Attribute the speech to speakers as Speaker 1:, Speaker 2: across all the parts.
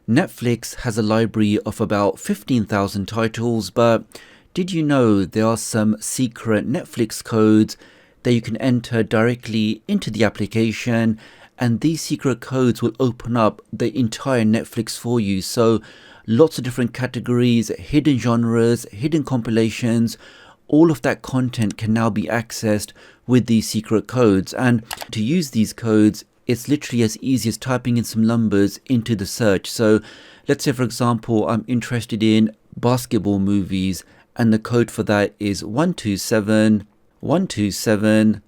Speaker 1: Netflix has a library of about 15,000 titles, but did you know there are some secret Netflix codes that you can enter directly into the application, and these secret codes will open up the entire Netflix for you. So lots of different categories, hidden genres, hidden compilations, all of that content can now be accessed with these secret codes. And to use these codes, it's literally as easy as typing in some numbers into the search. So let's say, for example, I'm interested in basketball movies, and the code for that is 127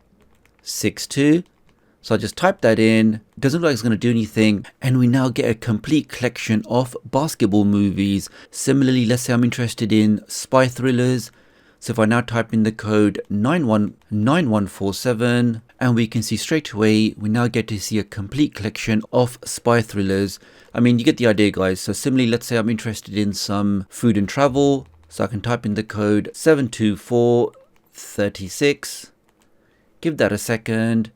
Speaker 1: So I just type that in. It doesn't look like it's going to do anything, and we now get a complete collection of basketball movies. Similarly, let's say I'm interested in spy thrillers. So if I now type in the code 9147, and we can see straight away, we now get to see a complete collection of spy thrillers. I mean, you get the idea, guys. So similarly, let's say I'm interested in some food and travel. So I can type in the code 72436, give that a second,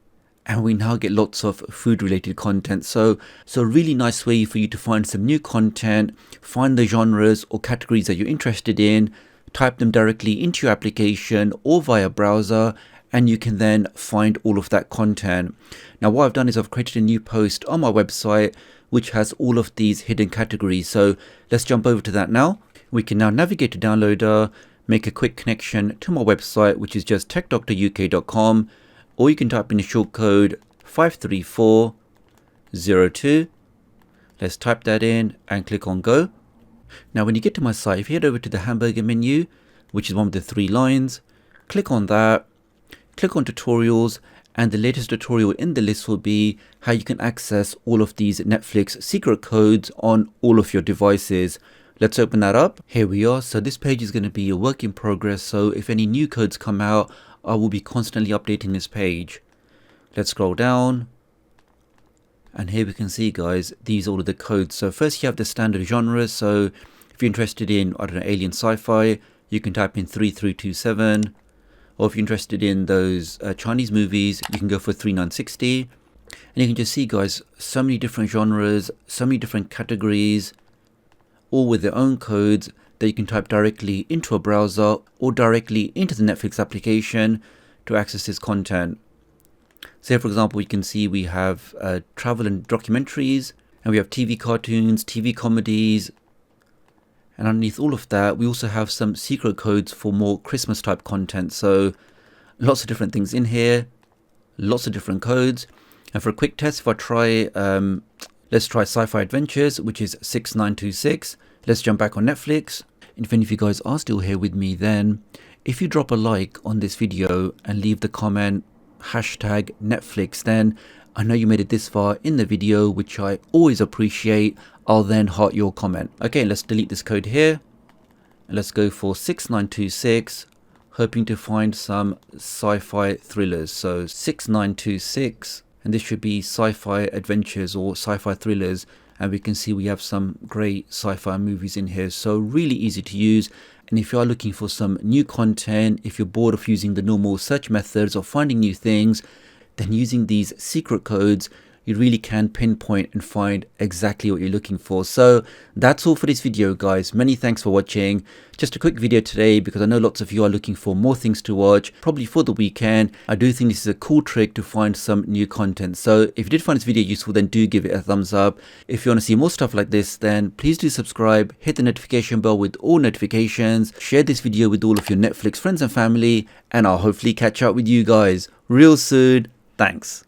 Speaker 1: and we now get lots of food related content. So a really nice way for you to find some new content, find the genres or categories that you're interested in, type them directly into your application or via browser, and you can then find all of that content. Now what I've done is I've created a new post on my website which has all of these hidden categories. So let's jump over to that now. We can now navigate to Downloader, make a quick connection to my website, which is just tdoctoruk.com, or you can type in the short code 53402. Let's type that in and click on go. Now when you get to my site, if you head over to the hamburger menu, which is one with the 3 lines, click on that, click on tutorials, and the latest tutorial in the list will be how you can access all of these Netflix secret codes on all of your devices. Let's open that up. Here we are. So this page is going to be a work in progress. So if any new codes come out, I will be constantly updating this page. Let's scroll down. And here we can see, guys, these are all of the codes. So first you have the standard genres. So if you're interested in, I don't know, alien sci-fi, you can type in 3327. Or if you're interested in those Chinese movies, you can go for 3960. And you can just see, guys, so many different genres, so many different categories, all with their own codes that you can type directly into a browser or directly into the Netflix application to access this content. So here, for example, you can see we have travel and documentaries, and we have TV cartoons, TV comedies, and underneath all of that, we also have some secret codes for more Christmas type content. So lots of different things in here, lots of different codes. And for a quick test, if I try, let's try Sci-Fi Adventures, which is 6926. Let's jump back on Netflix. And if any of you guys are still here with me, then if you drop a like on this video and leave the comment hashtag Netflix, then I know you made it this far in the video, which I always appreciate. I'll then heart your comment. Okay, let's delete this code here. And let's go for 6926, hoping to find some sci-fi thrillers. So 6926, and this should be Sci-Fi Adventures or Sci-Fi Thrillers. And we can see we have some great sci-fi movies in here. So really easy to use. And if you are looking for some new content, if you're bored of using the normal search methods or finding new things, then using these secret codes, you really can pinpoint and find exactly what you're looking for. So that's all for this video, guys. Many thanks for watching. Just a quick video today because I know lots of you are looking for more things to watch, probably for the weekend. I do think this is a cool trick to find some new content. So if you did find this video useful, then do give it a thumbs up. If you want to see more stuff like this, then please do subscribe, hit the notification bell with all notifications, share this video with all of your Netflix friends and family, and I'll hopefully catch up with you guys real soon. Thanks.